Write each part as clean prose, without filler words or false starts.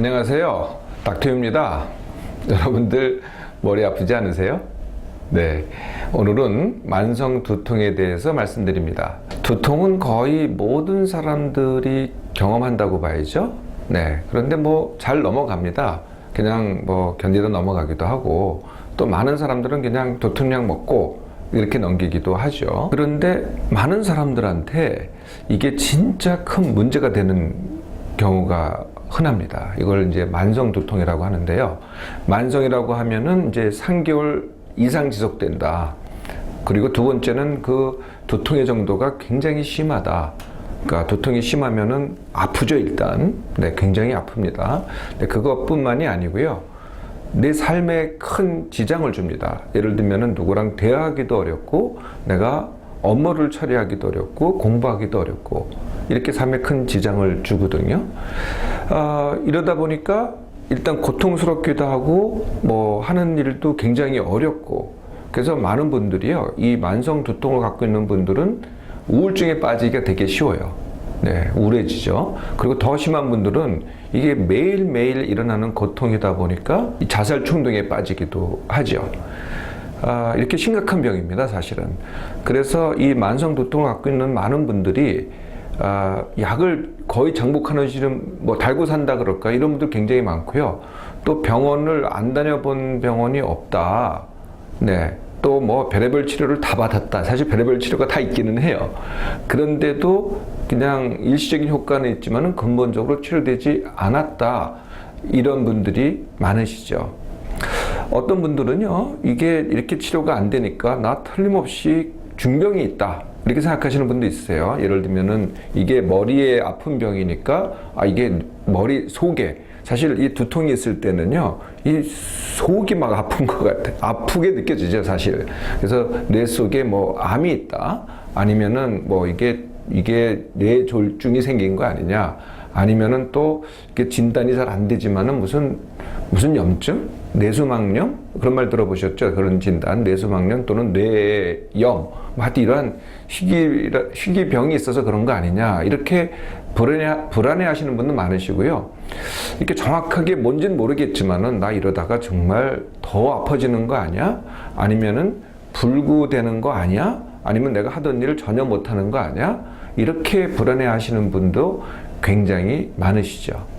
안녕하세요. 닥터입니다. 여러분들 머리 아프지 않으세요? 네. 오늘은 만성 두통에 대해서 말씀드립니다. 두통은 거의 모든 사람들이 경험한다고 봐야죠. 네. 그런데 잘 넘어갑니다. 그냥 견디다 넘어가기도 하고, 또 많은 사람들은 그냥 두통약 먹고 이렇게 넘기기도 하죠. 그런데 많은 사람들한테 이게 진짜 큰 문제가 되는 경우가 흔합니다. 이걸 이제 만성 두통이라고 하는데요. 만성이라고 하면은 이제 3개월 이상 지속된다. 그리고 두 번째는 그 두통의 정도가 굉장히 심하다. 그러니까 두통이 심하면은 아프죠, 일단. 네, 굉장히 아픕니다. 네, 그것뿐만이 아니고요. 내 삶에 큰 지장을 줍니다. 예를 들면은 누구랑 대화하기도 어렵고, 내가 업무를 처리하기도 어렵고, 공부하기도 어렵고, 이렇게 삶에 큰 지장을 주거든요. 이러다 보니까 일단 고통스럽기도 하고, 하는 일도 굉장히 어렵고, 그래서 많은 분들이요, 이 만성 두통을 갖고 있는 분들은 우울증에 빠지기가 되게 쉬워요. 네, 우울해지죠. 그리고 더 심한 분들은 이게 매일매일 일어나는 고통이다 보니까 자살 충동에 빠지기도 하죠. 이렇게 심각한 병입니다, 사실은. 그래서 이 만성 두통을 갖고 있는 많은 분들이 약을 거의 장복하는 시름 달고 산다 그럴까, 이런 분들 굉장히 많고요. 또 병원을 안 다녀본 병원이 없다. 네. 또 별의별 치료를 다 받았다. 사실 별의별 치료가 다 있기는 해요. 그런데도 그냥 일시적인 효과는 있지만은 근본적으로 치료되지 않았다. 이런 분들이 많으시죠. 어떤 분들은요, 이게 이렇게 치료가 안 되니까 나 틀림없이 중병이 있다, 이렇게 생각하시는 분도 있으세요. 예를 들면은 이게 머리에 아픈 병이니까 이게 머리 속에, 사실 이 두통이 있을 때는요, 이 속이 막 아픈 것 같아. 아프게 느껴지죠, 사실. 그래서 뇌 속에 암이 있다, 아니면은 이게 뇌졸중이 생긴 거 아니냐, 아니면은 또 이게 진단이 잘 안 되지만은 무슨 염증? 뇌수막염? 그런 말 들어보셨죠? 그런 진단, 뇌수막염 또는 뇌염, 하여튼 이러한 희귀병이 있어서 그런 거 아니냐, 이렇게 불안해 하시는 분도 많으시고요. 이렇게 정확하게 뭔지는 모르겠지만은 나 이러다가 정말 더 아파지는 거 아니야? 아니면은 불구되는 거 아니야? 아니면 내가 하던 일을 전혀 못하는 거 아니야? 이렇게 불안해 하시는 분도 굉장히 많으시죠.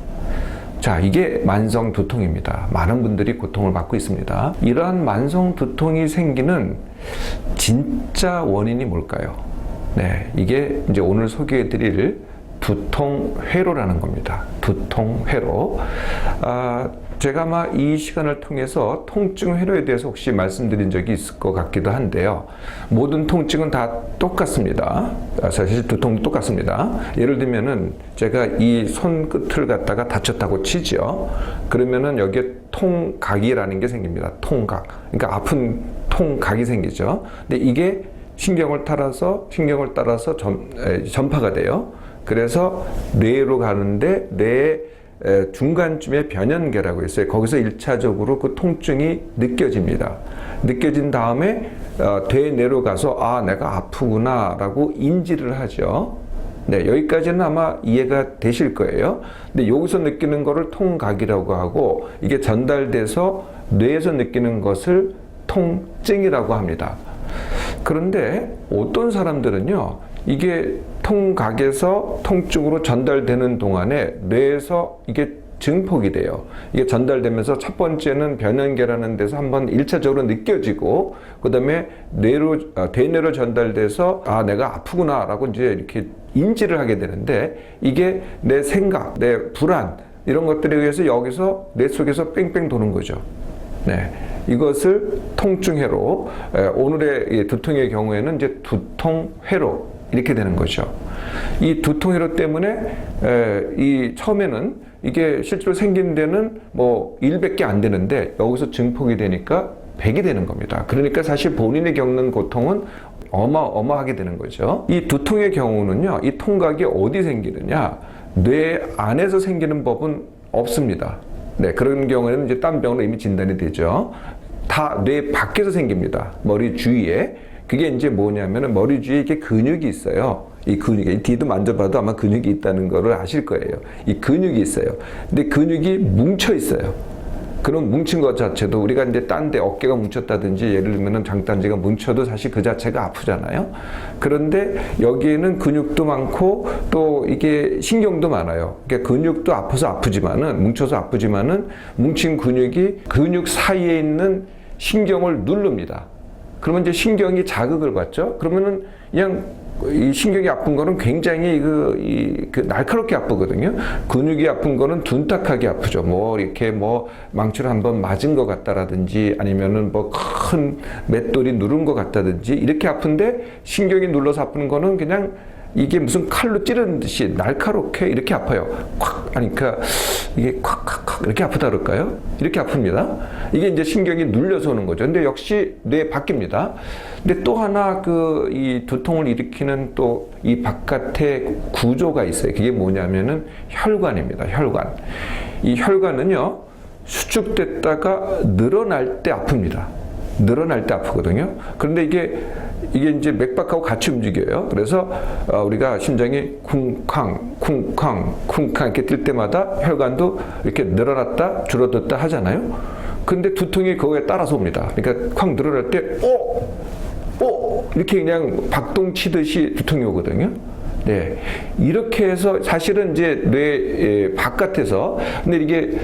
자, 이게 만성 두통입니다. 많은 분들이 고통을 받고 있습니다. 이러한 만성 두통이 생기는 진짜 원인이 뭘까요? 네, 이게 이제 오늘 소개해 드릴 두통회로라는 겁니다. 두통회로. 제가 아마 이 시간을 통해서 통증회로에 대해서 혹시 말씀드린 적이 있을 것 같기도 한데요. 모든 통증은 다 똑같습니다. 사실 두통도 똑같습니다. 예를 들면은 제가 이 손끝을 갖다가 다쳤다고 치죠. 그러면은 여기에 통각이라는 게 생깁니다. 통각. 그러니까 아픈 통각이 생기죠. 근데 이게 신경을 따라서 전파가 돼요. 그래서 뇌로 가는데 뇌 중간쯤에 변연계라고 있어요. 거기서 1차적으로 그 통증이 느껴집니다. 느껴진 다음에 뇌내로 가서 내가 아프구나 라고 인지를 하죠. 네, 여기까지는 아마 이해가 되실 거예요. 근데 여기서 느끼는 거를 통각이라고 하고, 이게 전달돼서 뇌에서 느끼는 것을 통증이라고 합니다. 그런데 어떤 사람들은요, 이게 통각에서 통증으로 전달되는 동안에 뇌에서 이게 증폭이 돼요. 이게 전달되면서 첫 번째는 변연계라는 데서 한번 1차적으로 느껴지고, 그 다음에 뇌내로 전달돼서 내가 아프구나 라고 이제 이렇게 인지를 하게 되는데, 이게 내 생각, 내 불안, 이런 것들에 의해서 여기서 뇌 속에서 뺑뺑 도는 거죠. 네. 이것을 통증회로, 오늘의 두통의 경우에는 이제 두통회로, 이렇게 되는 거죠. 이 두통회로 때문에 처음에는 이게 실제로 생긴 데는 1밖에 안 되는데 여기서 증폭이 되니까 100이 되는 겁니다. 그러니까 사실 본인이 겪는 고통은 어마어마하게 되는 거죠. 이 두통의 경우는요, 이 통각이 어디 생기느냐, 뇌 안에서 생기는 법은 없습니다. 네, 그런 경우에는 이제 딴 병으로 이미 진단이 되죠. 다 뇌 밖에서 생깁니다. 머리 주위에. 그게 이제 뭐냐면은 머리 주위에 이렇게 근육이 있어요. 이 근육이, 이 뒤도 만져봐도 아마 근육이 있다는 거를 아실 거예요. 이 근육이 있어요. 근데 근육이 뭉쳐 있어요. 그런 뭉친 것 자체도 우리가 이제 딴 데 어깨가 뭉쳤다든지 예를 들면은 장단지가 뭉쳐도 사실 그 자체가 아프잖아요. 그런데 여기에는 근육도 많고 또 이게 신경도 많아요. 그러니까 근육도 아파서 아프지만은 뭉쳐서 아프지만은 뭉친 근육이 근육 사이에 있는 신경을 누릅니다. 그러면 이제 신경이 자극을 받죠. 그러면은 그냥 이 신경이 아픈 거는 굉장히 날카롭게 아프거든요. 근육이 아픈 거는 둔탁하게 아프죠. 뭐 이렇게 뭐 망치로 한번 맞은 것 같다라든지 아니면은 뭐 큰 맷돌이 누른 것 같다든지 이렇게 아픈데 신경이 눌러서 아픈 거는 그냥 이게 무슨 칼로 찌르는 듯이 날카롭게 이렇게 아파요. 콱 하니까 이게 콱콱콱 이렇게 아프다 그럴까요? 이렇게 아픕니다. 이게 이제 신경이 눌려서 오는 거죠. 근데 역시 뇌 밖입니다. 근데 또 하나 이 두통을 일으키는 또 이 바깥에 구조가 있어요. 그게 뭐냐면은 혈관입니다. 혈관. 이 혈관은요, 수축됐다가 늘어날 때 아픕니다. 늘어날 때 아프거든요. 그런데 이게 이제 맥박하고 같이 움직여요. 그래서 우리가 심장이 쿵쾅 쿵쾅 쿵쾅 이렇게 뛸 때마다 혈관도 이렇게 늘어났다 줄어들었다 하잖아요. 근데 두통이 그거에 따라서 옵니다. 그러니까 쾅 늘어날 때 이렇게 그냥 박동 치듯이 두통이 오거든요. 네, 이렇게 해서 사실은 이제 뇌 바깥에서 근데 이게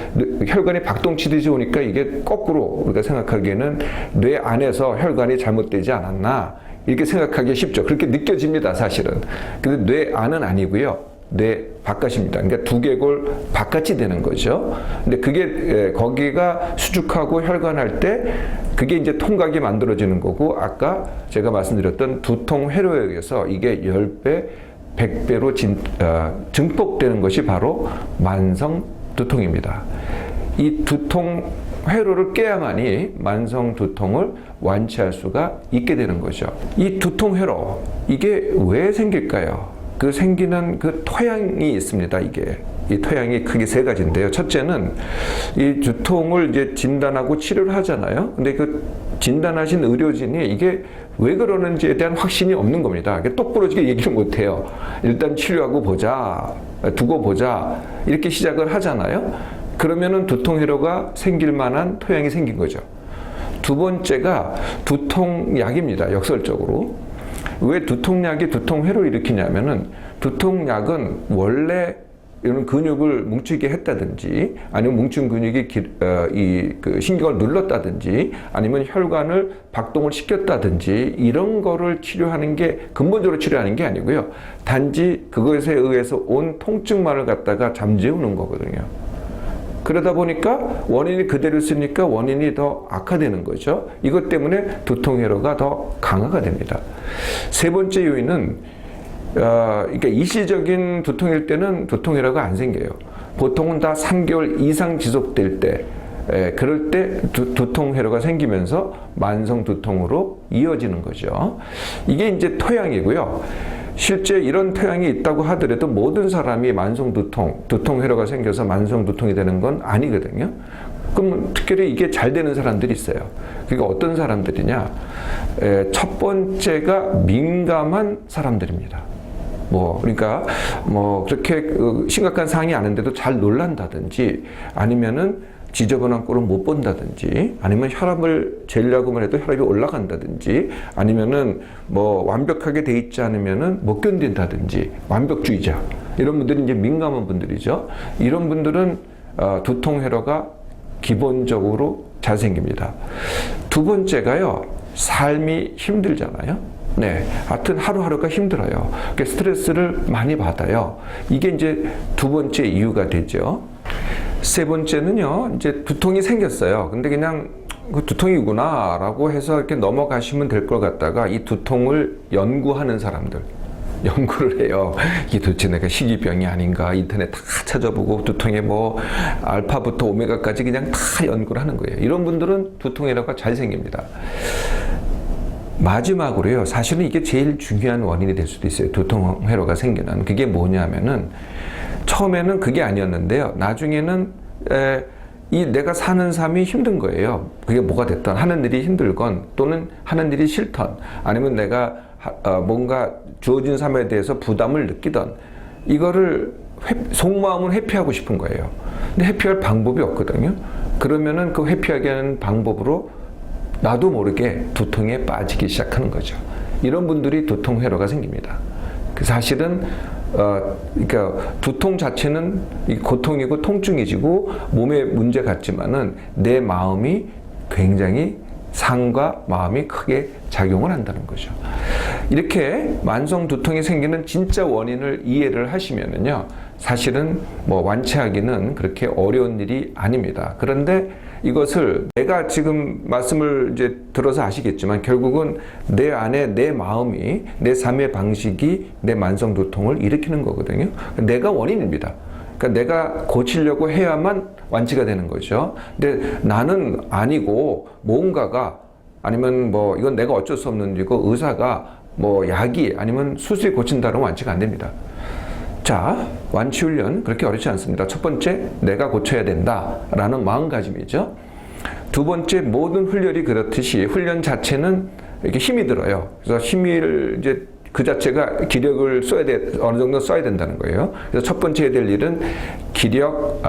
혈관이 박동치듯이 오니까 이게 거꾸로 우리가 생각하기에는 뇌 안에서 혈관이 잘못되지 않았나 이렇게 생각하기 쉽죠. 그렇게 느껴집니다, 사실은. 근데 뇌 안은 아니고요. 뇌 바깥입니다. 그러니까 두개골 바깥이 되는 거죠. 근데 그게 거기가 수축하고 혈관할 때 그게 이제 통각이 만들어지는 거고 아까 제가 말씀드렸던 두통 회로에 의해서 이게 10배 100배로 증폭되는 것이 바로 만성 두통입니다. 이 두통 회로를 깨야만이 만성 두통을 완치할 수가 있게 되는 거죠. 이 두통 회로, 이게 왜 생길까요? 그 생기는 그 토양이 있습니다, 이게. 이 토양이 크게 세 가지인데요. 첫째는 이 두통을 이제 진단하고 치료를 하잖아요. 근데 그 진단하신 의료진이 이게 왜 그러는지에 대한 확신이 없는 겁니다. 똑부러지게 얘기를 못 해요. 일단 치료하고 보자, 두고 보자, 이렇게 시작을 하잖아요. 그러면은 두통회로가 생길 만한 토양이 생긴 거죠. 두 번째가 두통약입니다, 역설적으로. 왜 두통약이 두통회로를 일으키냐면은 두통약은 원래 이런 근육을 뭉치게 했다든지 아니면 뭉친 근육이 그 신경을 눌렀다든지 아니면 혈관을 박동을 시켰다든지 이런 거를 치료하는 게 근본적으로 치료하는 게 아니고요. 단지 그것에 의해서 온 통증만을 갖다가 잠재우는 거거든요. 그러다 보니까 원인이 그대로 있으니까 원인이 더 악화되는 거죠. 이것 때문에 두통회로가 더 강화가 됩니다. 세 번째 요인은 그러니까 일시적인 두통일 때는 두통회로가 안 생겨요. 보통은 다 3개월 이상 지속될 때, 그럴 때 두통회로가 생기면서 만성 두통으로 이어지는 거죠. 이게 이제 토양이고요. 실제 이런 토양이 있다고 하더라도 모든 사람이 만성 두통회로가 생겨서 만성 두통이 되는 건 아니거든요. 그럼 특별히 이게 잘 되는 사람들이 있어요. 그러니까 어떤 사람들이냐? 첫 번째가 민감한 사람들입니다. 그러니까 그렇게 심각한 상황이 아닌데도 잘 놀란다든지 아니면은 지저분한 꼴을 못 본다든지 아니면 혈압을 재려고만 해도 혈압이 올라간다든지 아니면은 완벽하게 돼 있지 않으면은 못 견딘다든지 완벽주의자 이런 분들이 이제 민감한 분들이죠. 이런 분들은 두통회로가 기본적으로 잘 생깁니다. 두 번째가요, 삶이 힘들잖아요. 네, 하여튼 하루하루가 힘들어요. 그러니까 스트레스를 많이 받아요. 이게 이제 두 번째 이유가 되죠. 세 번째는요, 이제 두통이 생겼어요. 근데 그냥 그 두통이구나 라고 해서 이렇게 넘어가시면 될 것 같다가 이 두통을 연구하는 사람들, 연구를 해요. 이게 도대체 내가 희귀병이 아닌가 인터넷 다 찾아보고 두통에 알파부터 오메가까지 그냥 다 연구를 하는 거예요. 이런 분들은 두통회로가 잘 생깁니다. 마지막으로요, 사실은 이게 제일 중요한 원인이 될 수도 있어요. 두통회로가 생기는. 그게 뭐냐면은 처음에는 그게 아니었는데요. 나중에는 이 내가 사는 삶이 힘든 거예요. 그게 뭐가 됐든 하는 일이 힘들건 또는 하는 일이 싫던 아니면 내가 뭔가 주어진 삶에 대해서 부담을 느끼던 이거를 속마음은 회피하고 싶은 거예요. 근데 회피할 방법이 없거든요. 그러면은 그 회피하게 하는 방법으로 나도 모르게 두통에 빠지기 시작하는 거죠. 이런 분들이 두통 회로가 생깁니다. 그 사실은 그러니까 두통 자체는 고통이고 통증이지고 몸에 문제 같지만은 내 마음이 굉장히 상과 마음이 크게 작용을 한다는 거죠. 이렇게 만성 두통이 생기는 진짜 원인을 이해를 하시면은요, 사실은 뭐 완치하기는 그렇게 어려운 일이 아닙니다. 그런데 이것을 내가 지금 말씀을 이제 들어서 아시겠지만 결국은 내 안에 내 마음이 내 삶의 방식이 내 만성 두통을 일으키는 거거든요. 내가 원인입니다. 그러니까 내가 고치려고 해야만 완치가 되는 거죠. 근데 나는 아니고 뭔가가 아니면 뭐 이건 내가 어쩔 수 없는 일이고 의사가 뭐 약이 아니면 수술이 고친다면 완치가 안 됩니다. 자, 완치 훈련 그렇게 어렵지 않습니다. 첫 번째, 내가 고쳐야 된다라는 마음가짐이죠. 두 번째, 모든 훈련이 그렇듯이 훈련 자체는 이렇게 힘이 들어요. 그래서 힘을 이제 그 자체가 기력을 어느 정도 써야 된다는 거예요. 그래서 첫 번째 해야 될 일은 기력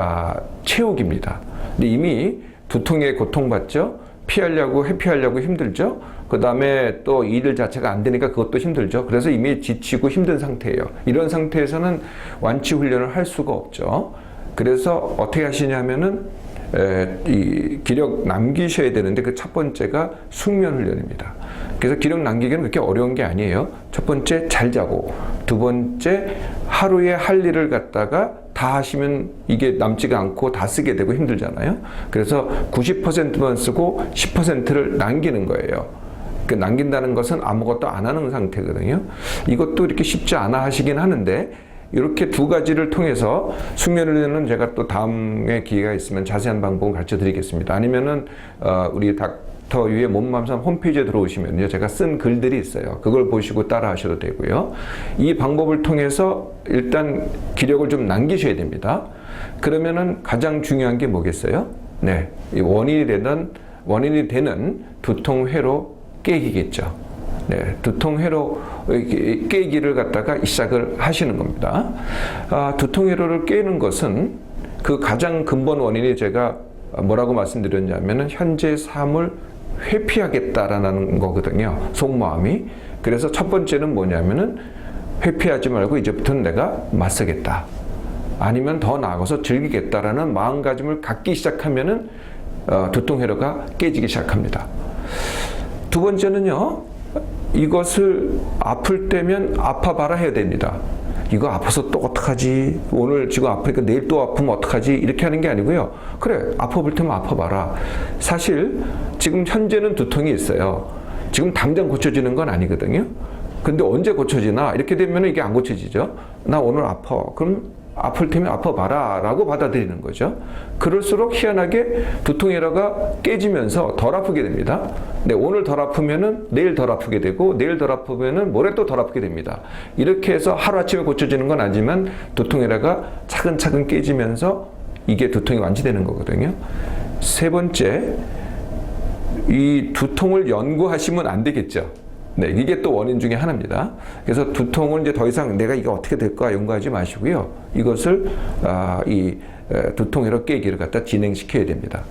채우기입니다. 근데 이미 두통에 고통받죠. 피하려고 회피하려고 힘들죠. 그 다음에 또 일 자체가 안 되니까 그것도 힘들죠. 그래서 이미 지치고 힘든 상태예요. 이런 상태에서는 완치 훈련을 할 수가 없죠. 그래서 어떻게 하시냐면은 이 기력 남기셔야 되는데 그 첫 번째가 숙면 훈련입니다. 그래서 기력 남기기는 그렇게 어려운 게 아니에요. 첫 번째 잘 자고, 두 번째 하루에 할 일을 갖다가 다 하시면 이게 남지가 않고 다 쓰게 되고 힘들잖아요. 그래서 90%만 쓰고 10%를 남기는 거예요. 그 남긴다는 것은 아무것도 안 하는 상태거든요. 이것도 이렇게 쉽지 않아 하시긴 하는데 이렇게 두 가지를 통해서 숙면훈련은 제가 또 다음에 기회가 있으면 자세한 방법을 가르쳐 드리겠습니다. 아니면은 우리 닥터 유의 몸맘삼 홈페이지에 들어오시면요, 제가 쓴 글들이 있어요. 그걸 보시고 따라 하셔도 되고요. 이 방법을 통해서 일단 기력을 좀 남기셔야 됩니다. 그러면은 가장 중요한 게 뭐겠어요? 네, 이 원인이 되는 두통 회로 깨기겠죠. 네, 두통 회로 깨기를 갖다가 시작을 하시는 겁니다. 두통 회로를 깨는 것은 그 가장 근본 원인이 제가 뭐라고 말씀드렸냐면은 현재 삶을 회피하겠다라는 거거든요. 속마음이. 그래서 첫 번째는 뭐냐면은 회피하지 말고 이제부터는 내가 맞서겠다. 아니면 더 나아가서 즐기겠다라는 마음가짐을 갖기 시작하면은 두통 회로가 깨지기 시작합니다. 두 번째는요, 이것을 아플 때면 아파봐라 해야 됩니다. 이거 아파서 또 어떡하지? 오늘 지금 아프니까 내일 또 아프면 어떡하지? 이렇게 하는 게 아니고요. 그래, 아파볼 테면 아파봐라. 사실 지금 현재는 두통이 있어요. 지금 당장 고쳐지는 건 아니거든요. 근데 언제 고쳐지나? 이렇게 되면 이게 안 고쳐지죠. 나 오늘 아파. 그럼 아플 테면 아파봐라 라고 받아들이는 거죠. 그럴수록 희한하게 두통 회로가 깨지면서 덜 아프게 됩니다. 근데 오늘 덜 아프면은 내일 덜 아프게 되고 내일 덜 아프면은 모레 또 덜 아프게 됩니다. 이렇게 해서 하루아침에 고쳐지는 건 아니지만 두통 회로가 차근차근 깨지면서 이게 두통이 완치되는 거거든요. 세 번째, 이 두통을 연구하시면 안 되겠죠. 네, 이게 또 원인 중에 하나입니다. 그래서 두통은 이제 더 이상 내가 이게 어떻게 될까 연구하지 마시고요. 이것을 두통 회로 깨기를 갖다 진행시켜야 됩니다.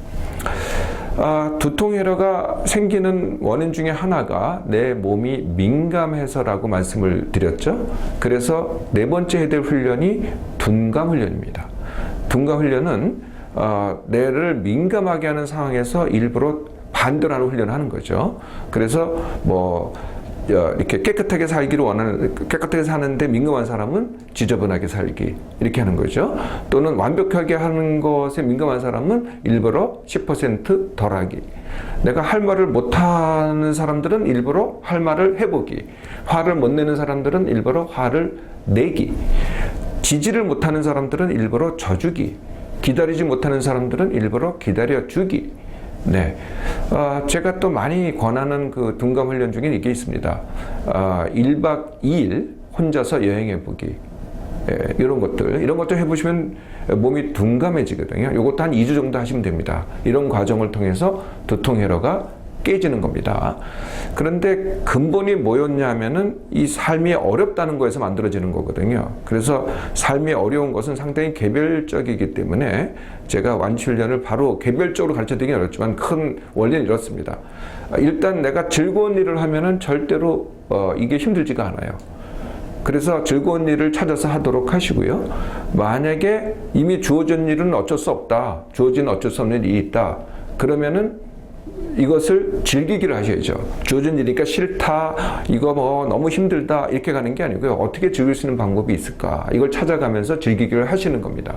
두통 회로가 생기는 원인 중에 하나가 내 몸이 민감해서라고 말씀을 드렸죠. 그래서 네 번째 해야 될 훈련이 둔감 훈련입니다. 둔감 훈련은 뇌를 민감하게 하는 상황에서 일부러 반대로 하는 훈련을 하는 거죠. 그래서 이렇게 깨끗하게 사는데 민감한 사람은 지저분하게 살기 이렇게 하는 거죠. 또는 완벽하게 하는 것에 민감한 사람은 일부러 10% 덜하기. 내가 할 말을 못하는 사람들은 일부러 할 말을 해보기. 화를 못 내는 사람들은 일부러 화를 내기. 지지를 못하는 사람들은 일부러 져주기. 기다리지 못하는 사람들은 일부러 기다려주기. 네, 제가 또 많이 권하는 그 둔감 훈련 중에 이게 있습니다. 1박 2일 혼자서 여행해 보기. 이런 것들 해보시면 몸이 둔감해지거든요. 이것도 한 2주 정도 하시면 됩니다. 이런 과정을 통해서 두통 회로가 깨지는 겁니다. 그런데 근본이 뭐였냐 하면은 이 삶이 어렵다는 거에서 만들어지는 거거든요. 그래서 삶이 어려운 것은 상당히 개별적이기 때문에 제가 완치훈련을 바로 개별적으로 가르쳐드리긴 어렵지만 큰 원리는 이렇습니다. 일단 내가 즐거운 일을 하면은 절대로 이게 힘들지가 않아요. 그래서 즐거운 일을 찾아서 하도록 하시고요. 만약에 이미 주어진 일은 어쩔 수 없다. 주어진 어쩔 수 없는 일이 있다. 그러면은 이것을 즐기기를 하셔야죠. 주어진 일이니까 싫다, 이거 뭐 너무 힘들다 이렇게 가는 게 아니고요. 어떻게 즐길 수 있는 방법이 있을까? 이걸 찾아가면서 즐기기를 하시는 겁니다.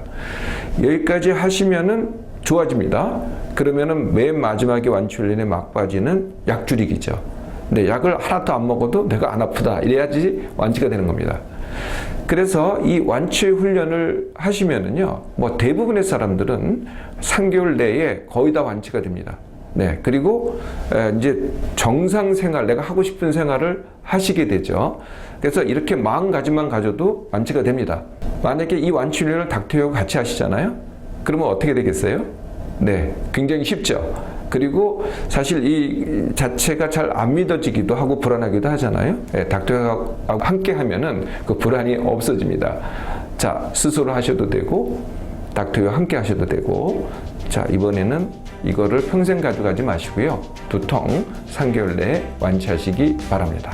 여기까지 하시면은 좋아집니다. 그러면은 맨 마지막에 완치훈련의 막바지는 약줄이기죠. 근데 약을 하나도 안 먹어도 내가 안 아프다 이래야지 완치가 되는 겁니다. 그래서 이 완치 훈련을 하시면은요, 뭐 대부분의 사람들은 3개월 내에 거의 다 완치가 됩니다. 네, 그리고 이제 정상 생활, 내가 하고 싶은 생활을 하시게 되죠. 그래서 이렇게 마음가짐만 가져도 완치가 됩니다. 만약에 이 완치 훈련을 닥터하고 같이 하시잖아요. 그러면 어떻게 되겠어요? 네, 굉장히 쉽죠. 그리고 사실 이 자체가 잘 안 믿어지기도 하고 불안하기도 하잖아요. 네, 닥터하고 함께 하면은 그 불안이 없어집니다. 자, 스스로 하셔도 되고 닥터와 함께 하셔도 되고, 자, 이번에는 이거를 평생 가져가지 마시고요. 두통 3개월 내에 완치하시기 바랍니다.